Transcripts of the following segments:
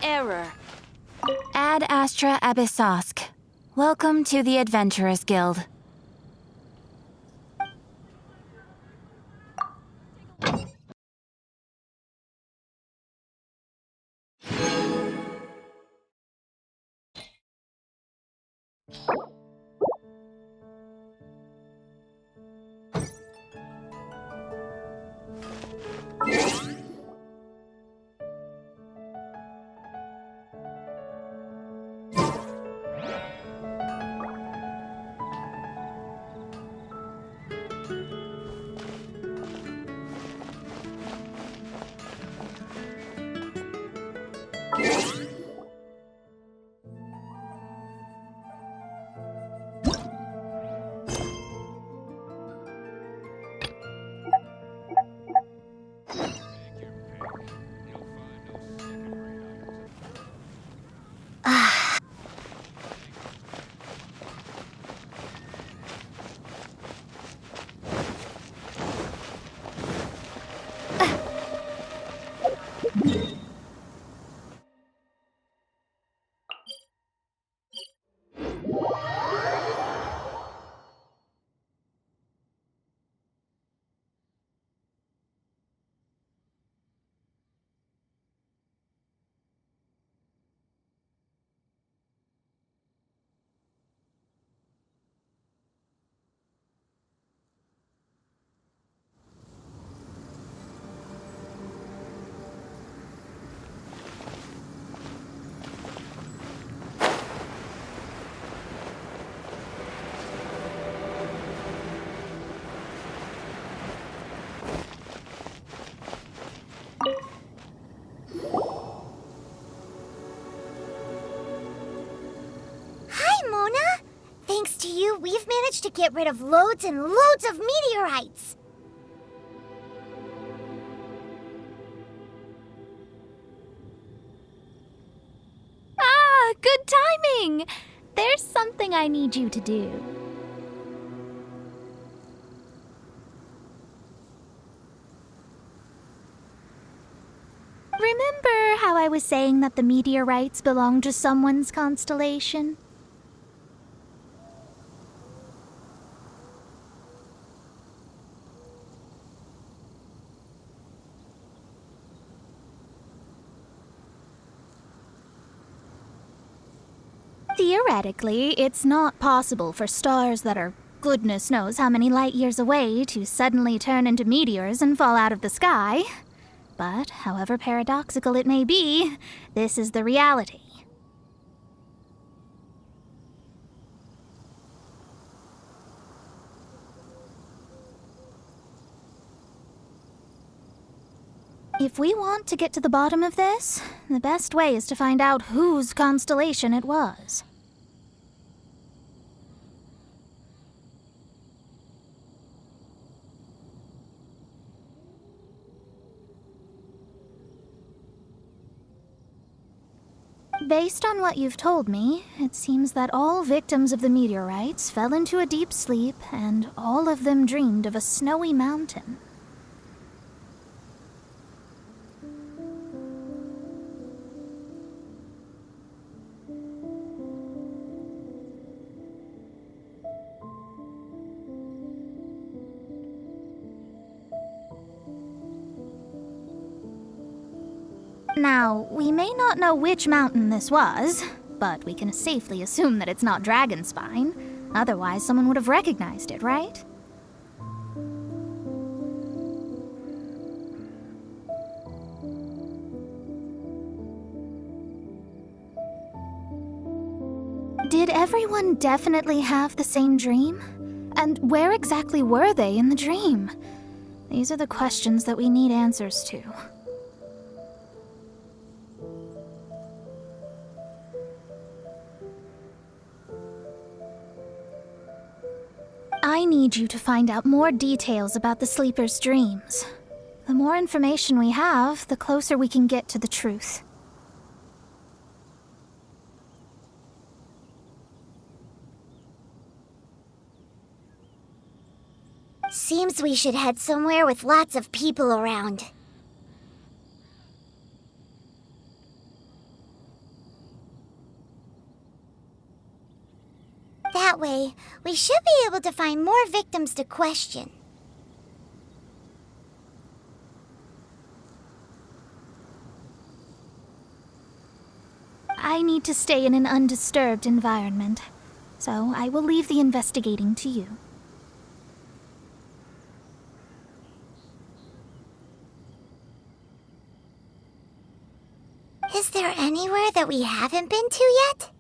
Error. Ad Astra Abyssosk. Welcome to the Adventurers Guild. Thanks to you, we've managed to get rid of loads and loads of meteorites. Ah, good timing! There's something I need you to do. Remember how I was saying that the meteorites belong to someone's constellation? Theoretically, it's not possible for stars that are goodness knows how many light years away to suddenly turn into meteors and fall out of the sky. But, however paradoxical it may be, this is the reality. If we want to get to the bottom of this, the best way is to find out whose constellation it was. Based on what you've told me, it seems that all victims of the meteorites fell into a deep sleep, and all of them dreamed of a snowy mountain. Now, we may not know which mountain this was, but we can safely assume that it's not Dragonspine. Otherwise, someone would have recognized it, right? Did everyone definitely have the same dream? And where exactly were they in the dream? These are the questions that we need answers to. I need you to find out more details about the sleeper's dreams. The more information we have, the closer we can get to the truth. Seems we should head somewhere with lots of people around. That way, we should be able to find more victims to question. I need to stay in an undisturbed environment, so I will leave the investigating to you. Is there anywhere that we haven't been to yet?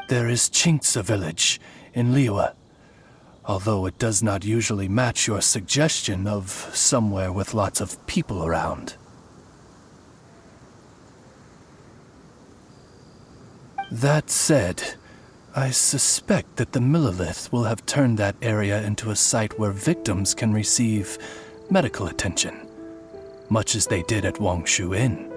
There is Chinxa village in Liyue, although it does not usually match your suggestion of somewhere with lots of people around. That said, I suspect that the Millilith will have turned that area into a site where victims can receive medical attention, much as they did at Wangshu Inn.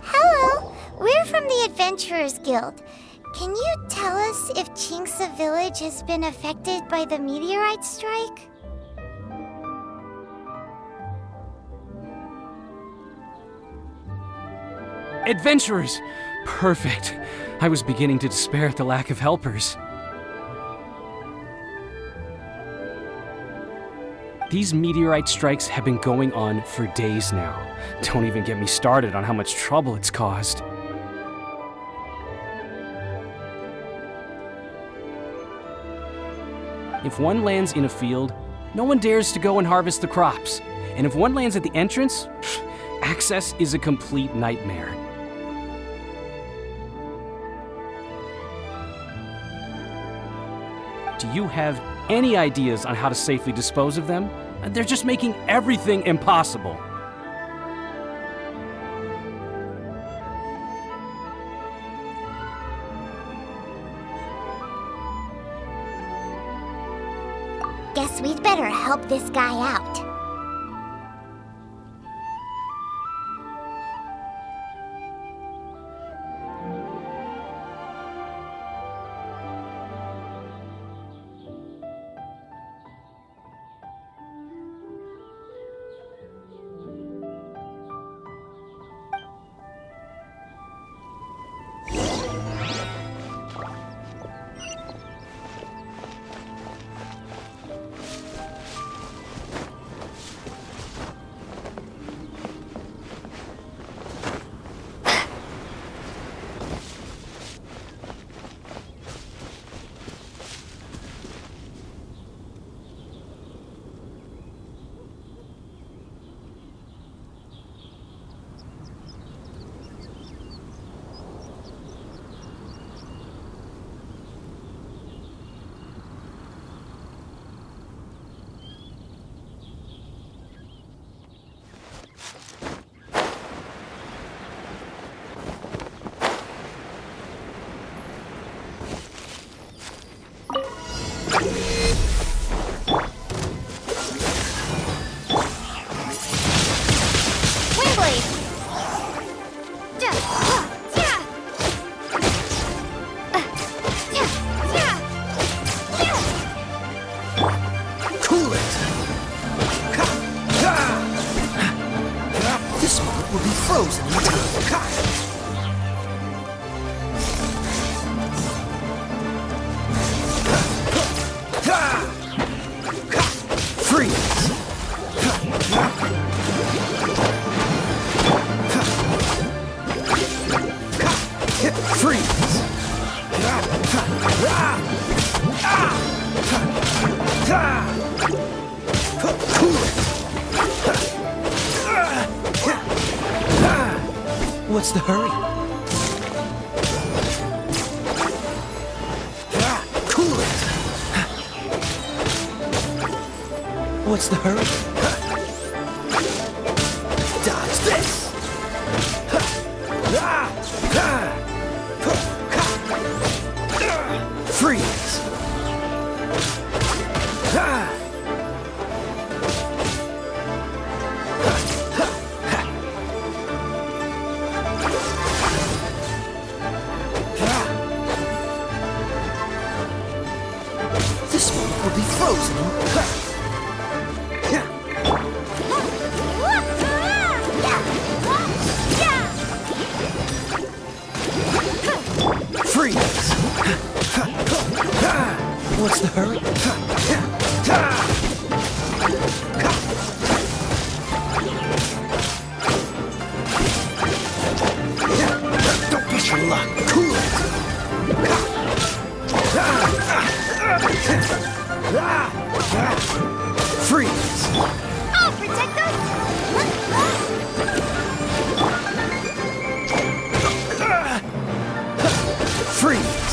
Hello, we're from the Adventurers Guild. Can you tell us if Chinxa village has been affected by the meteorite strike? Adventurers! Perfect. I was beginning to despair at the lack of helpers. These meteorite strikes have been going on for days now. Don't even get me started on how much trouble it's caused. If one lands in a field, no one dares to go and harvest the crops. And if one lands at the entrance, access is a complete nightmare. Do you have any ideas on how to safely dispose of them? They're just making everything impossible. Guess we'd better help this guy out. This moment will be frozen in time. Freeze! Freeze! Cool it! What's the hurry? Cool it! What's the hurry? Dodge this! Freeze! This moment will be frozen in time. Freeze! What's the hurry? Don't push your luck. Cool it! Freeze! I'll protect us! Freeze!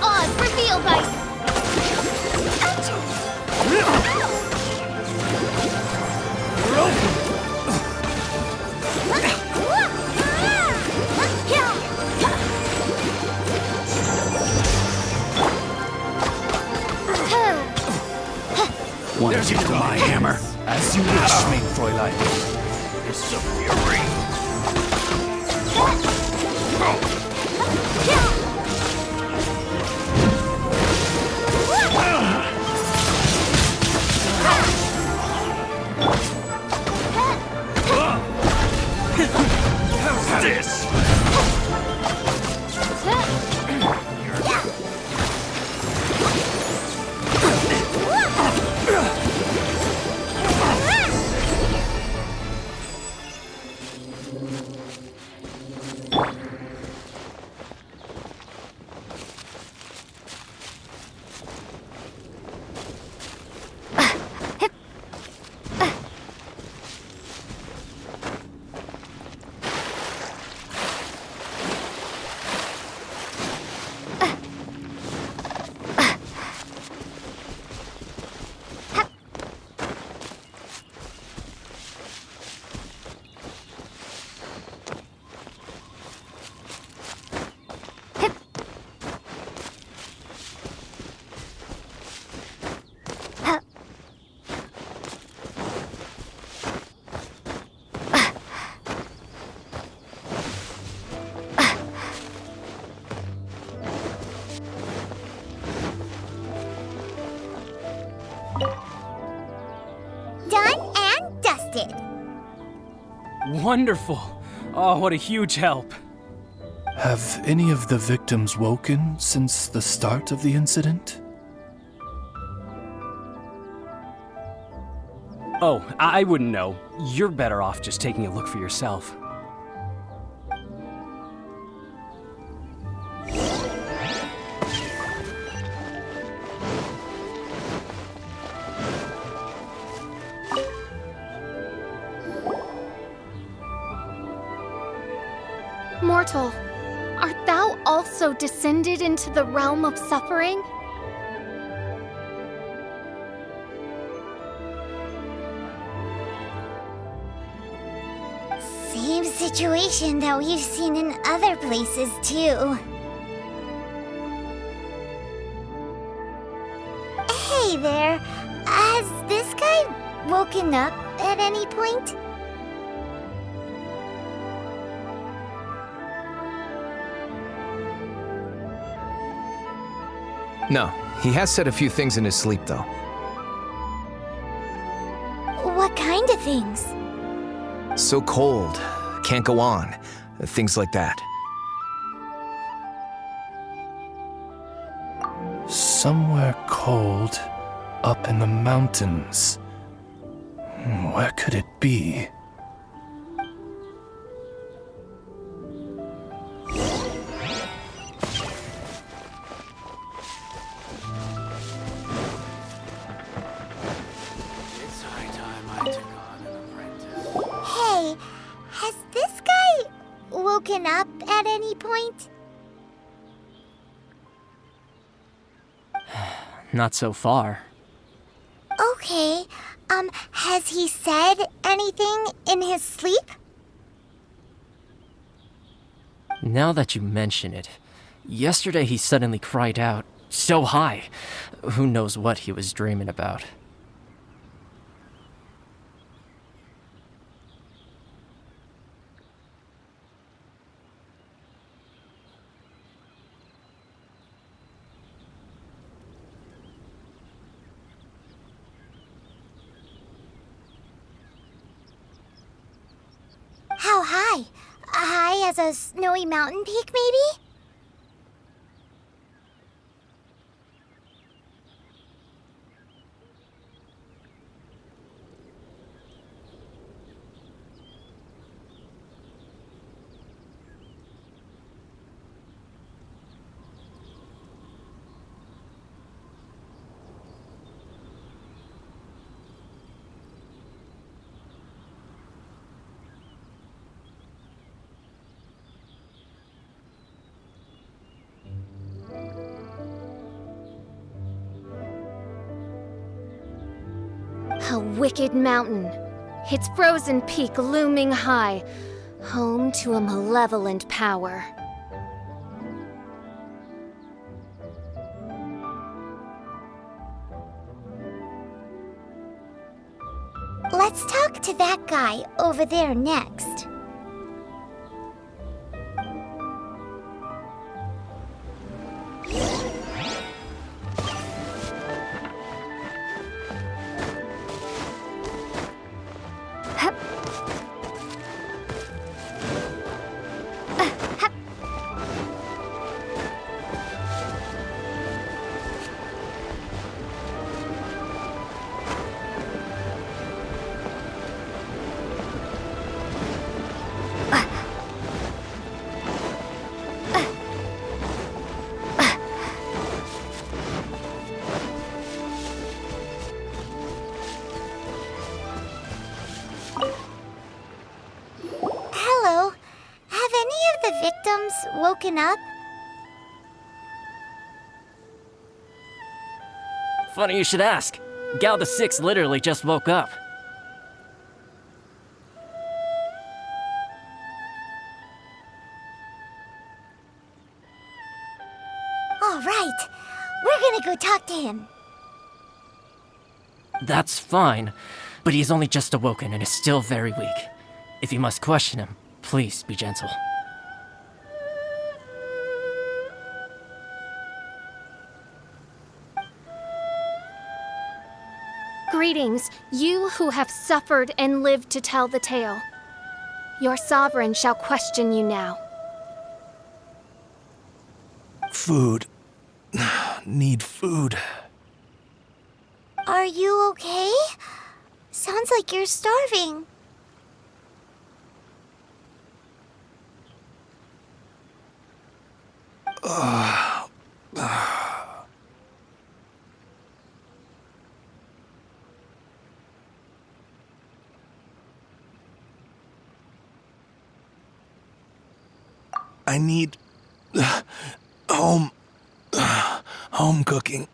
Oz, reveal by... There's you to my hammer. As you wish, mein Fräulein. It's a fury. How's this? Done and dusted. Wonderful. Oh, what a huge help. Have any of the victims woken since the start of the incident? Oh, I wouldn't know. You're better off just taking a look for yourself. Mortal, art thou also descended into the realm of suffering? Same situation that we've seen in other places, too. Hey there, has this guy woken up at any point? No, he has said a few things in his sleep, though. What kind of things? So cold, can't go on, things like that. Somewhere cold, up in the mountains. Where could it be? Hey, has this guy woken up at any point? Not so far. Okay, has he said anything in his sleep? Now that you mention it, yesterday he suddenly cried out, so high. Who knows what he was dreaming about. How high? High as a snowy mountain peak, maybe? A wicked mountain, its frozen peak looming high, home to a malevolent power. Let's talk to that guy over there next. Hello. Have any of the victims woken up? Funny you should ask. Gal the Six literally just woke up. All right. We're gonna go talk to him. That's fine, but he's only just awoken and is still very weak. If you must question him, please be gentle. Greetings, you who have suffered and lived to tell the tale. Your sovereign shall question you now. Food. Need food. Are you okay? Sounds like you're starving. I need home cooking.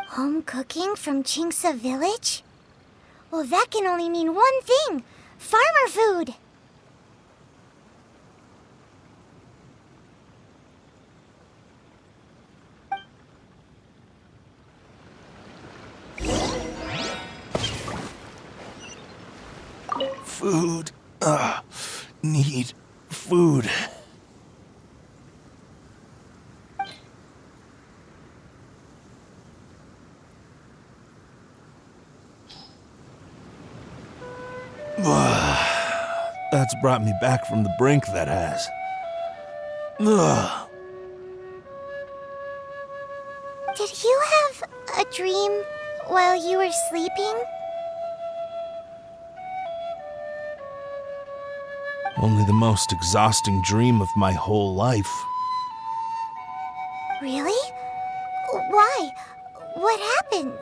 Home cooking from Chingsa Village? Well, that can only mean one thing. Farmer food! Food. Need food. That's brought me back from the brink, that has. Did you have a dream while you were sleeping? Only the most exhausting dream of my whole life. Really? Why? What happened?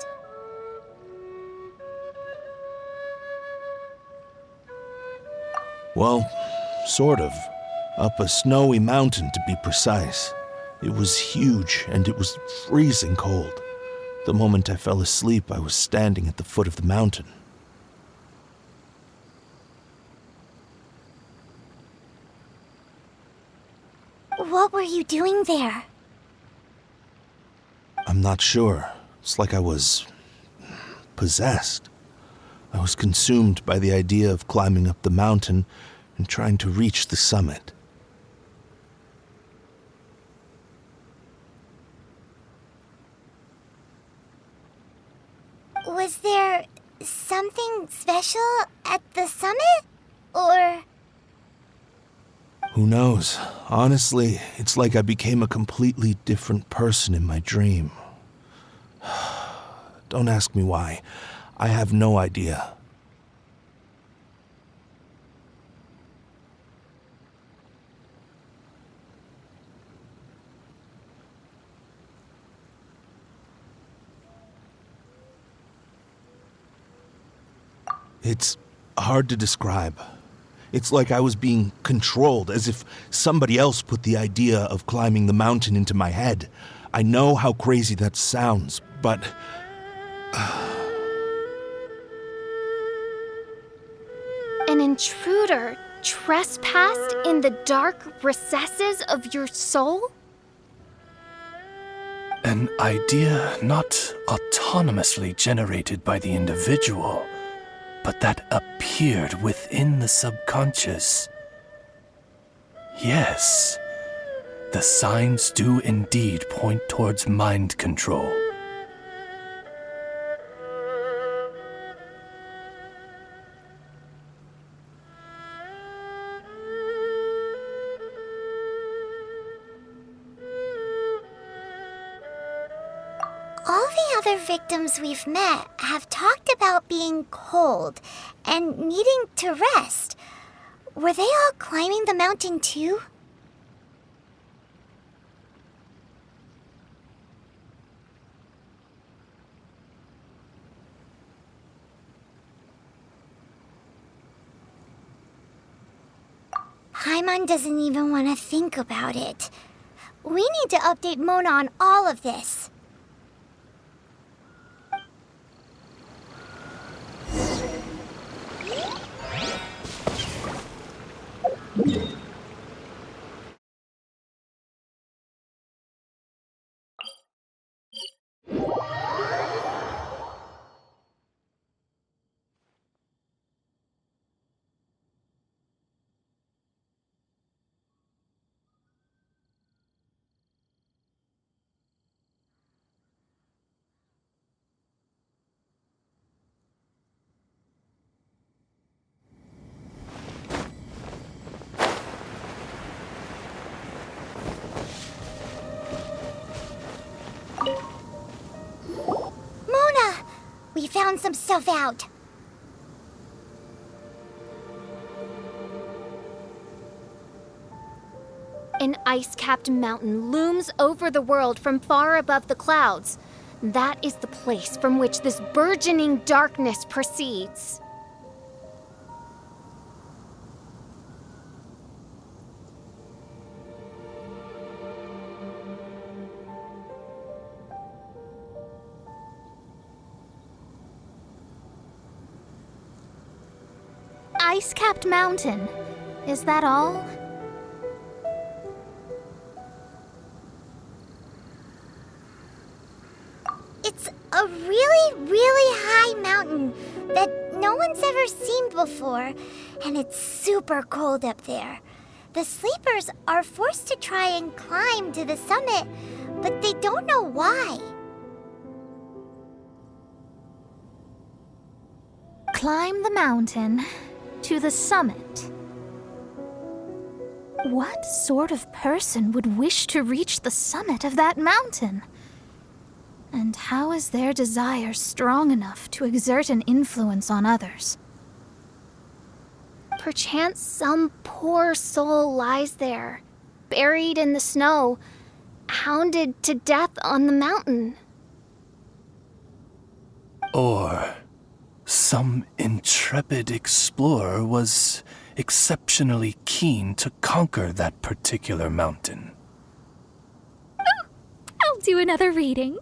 Well, sort of. Up a snowy mountain, to be precise. It was huge, and it was freezing cold. The moment I fell asleep, I was standing at the foot of the mountain. What were you doing there? I'm not sure. It's like I was possessed. I was consumed by the idea of climbing up the mountain and trying to reach the summit. Was there something special at the summit? Or... Who knows? Honestly, it's like I became a completely different person in my dream. Don't ask me why. I have no idea. It's hard to describe. It's like I was being controlled, as if somebody else put the idea of climbing the mountain into my head. I know how crazy that sounds, but... An intruder trespassed in the dark recesses of your soul? An idea not autonomously generated by the individual, but that appeared within the subconscious. Yes, the signs do indeed point towards mind control. all the other victims we've met have talked about being cold and needing to rest. Were they all climbing the mountain too? Paimon doesn't even want to think about it. We need to update Mona on all of this. Mona! We found some stuff out. An ice-capped mountain looms over the world from far above the clouds. That is the place from which this burgeoning darkness proceeds. ice-capped mountain. Is that all? It's a really, really high mountain that no one's ever seen before, and it's super cold up there. The sleepers are forced to try and climb to the summit, but they don't know why. Climb the mountain to the summit. What sort of person would wish to reach the summit of that mountain? And how is their desire strong enough to exert an influence on others? Perchance some poor soul lies there, buried in the snow, hounded to death on the mountain. Or some intrepid explorer was exceptionally keen to conquer that particular mountain. I'll do another reading.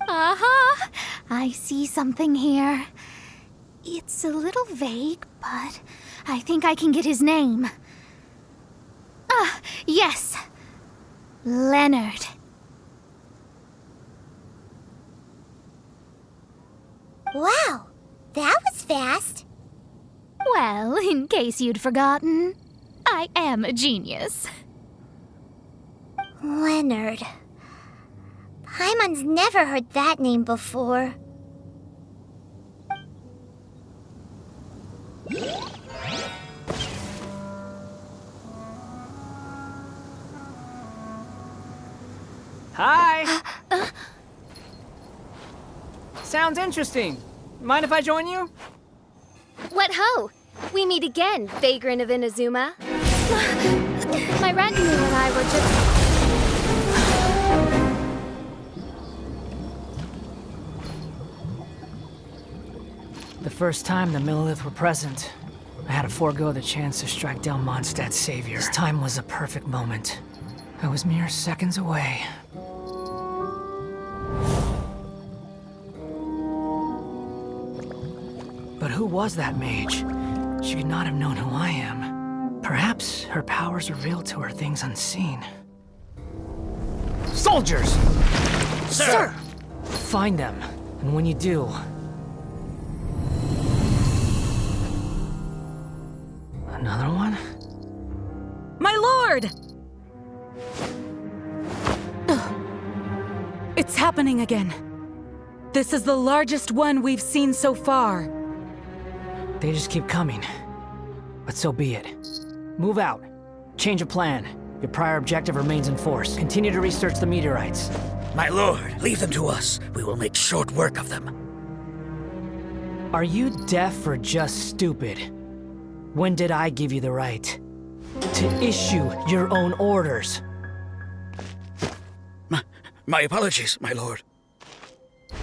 Aha! I see something here. It's a little vague, but I think I can get his name. Ah, yes. Leonard. Wow, that was fast. Well, in case you'd forgotten, I am a genius. Leonard. Paimon's never heard that name before. Hi! Sounds interesting. Mind if I join you? What ho! We meet again, vagrant of Inazuma. My retinue and I were just... The first time the Millilith were present, I had to forego the chance to strike down Mondstadt's savior. This time was a perfect moment. I was mere seconds away. But who was that mage? She could not have known who I am. Perhaps her powers revealed to her things unseen. Soldiers! Sir! Find them, and when you do... Another one? My lord! It's happening again. This is the largest one we've seen so far. They just keep coming. But so be it. Move out. Change of plan. Your prior objective remains in force. Continue to research the meteorites. My lord, leave them to us. We will make short work of them. Are you deaf or just stupid? When did I give you the right to issue your own orders? My apologies, my lord.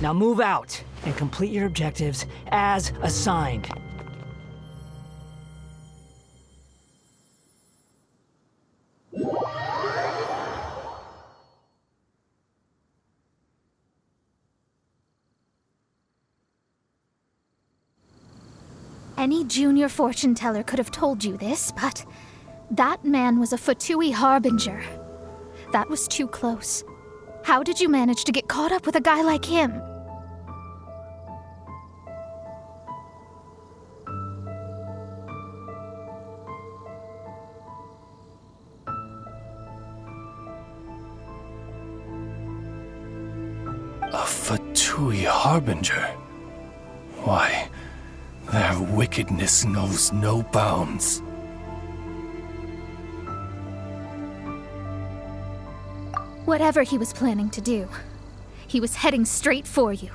Now move out and complete your objectives as assigned. Any junior fortune teller could have told you this, but that man was a Fatui harbinger. That was too close. How did you manage to get caught up with a guy like him? A Fatui harbinger? Why, their wickedness knows no bounds. Whatever he was planning to do, he was heading straight for you.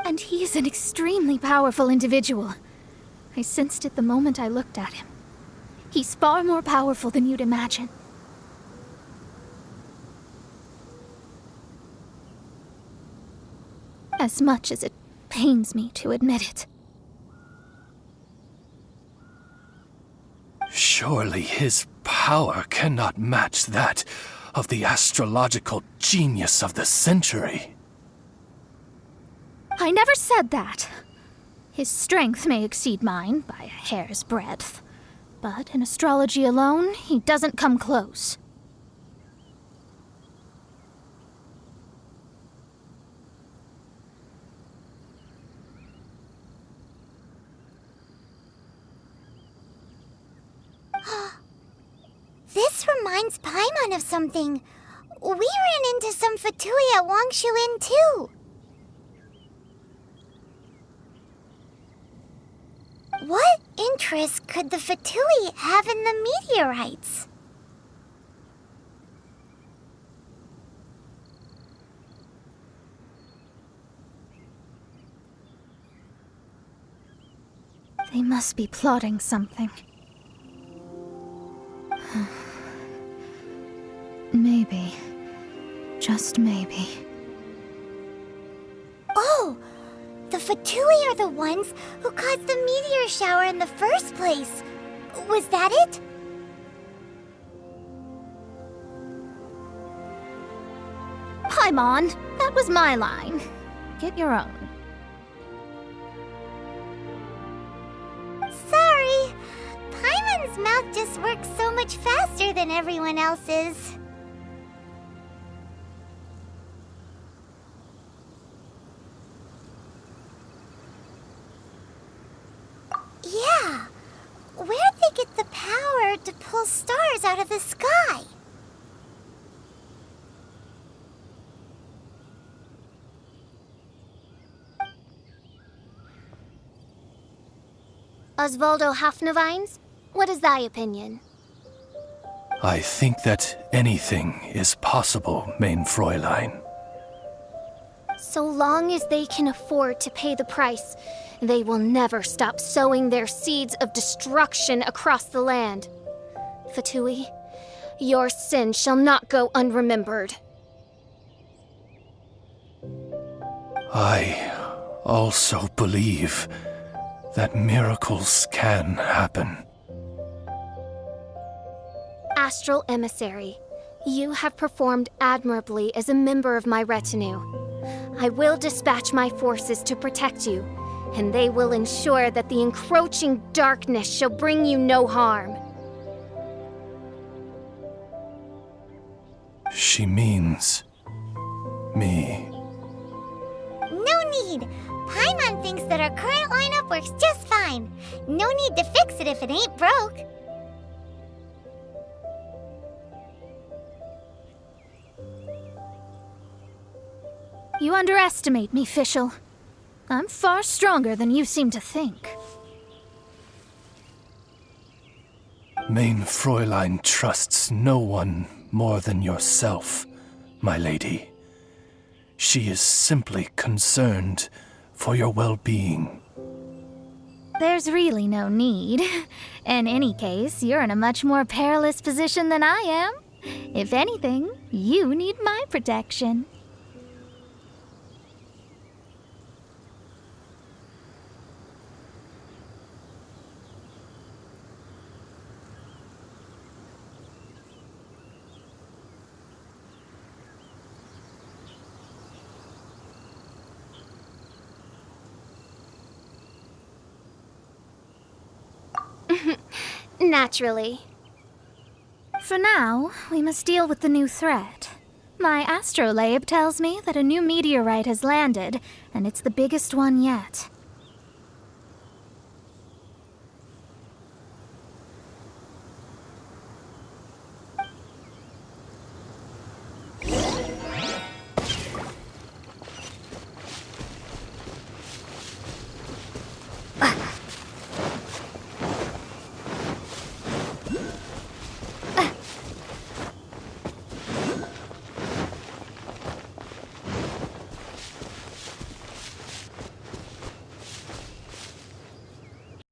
And he is an extremely powerful individual. I sensed it the moment I looked at him. He's far more powerful than you'd imagine. as much as it pains me to admit it. Surely his power cannot match that of the astrological genius of the century. I never said that. His strength may exceed mine by a hair's breadth, but in astrology alone, he doesn't come close. This reminds Paimon of something. We ran into some Fatui at Wangshu Inn too. What interest could the Fatui have in the meteorites? They must be plotting something. Maybe. Just maybe. Oh! The Fatui are the ones who caused the meteor shower in the first place. Was that it? Paimon, that was my line. Get your own. Sorry. Paimon's mouth just works so much faster than everyone else's. Yeah. Where'd they get the power to pull stars out of the sky? Osvaldo Hafnavines, what is thy opinion? I think that anything is possible, mein Fräulein. So long as they can afford to pay the price, they will never stop sowing their seeds of destruction across the land. Fatui, your sin shall not go unremembered. I also believe that miracles can happen. Astral Emissary, you have performed admirably as a member of my retinue. I will dispatch my forces to protect you, and they will ensure that the encroaching darkness shall bring you no harm. She means me. No need. Paimon thinks that our current lineup works just fine. No need to fix it if it ain't broke. You underestimate me, Fischl. I'm far stronger than you seem to think. Mein Fräulein trusts no one more than yourself, my lady. She is simply concerned for your well-being. There's really no need. In any case, you're in a much more perilous position than I am. If anything, you need my protection. Naturally. For now, we must deal with the new threat. My astrolabe tells me that a new meteorite has landed, and it's the biggest one yet.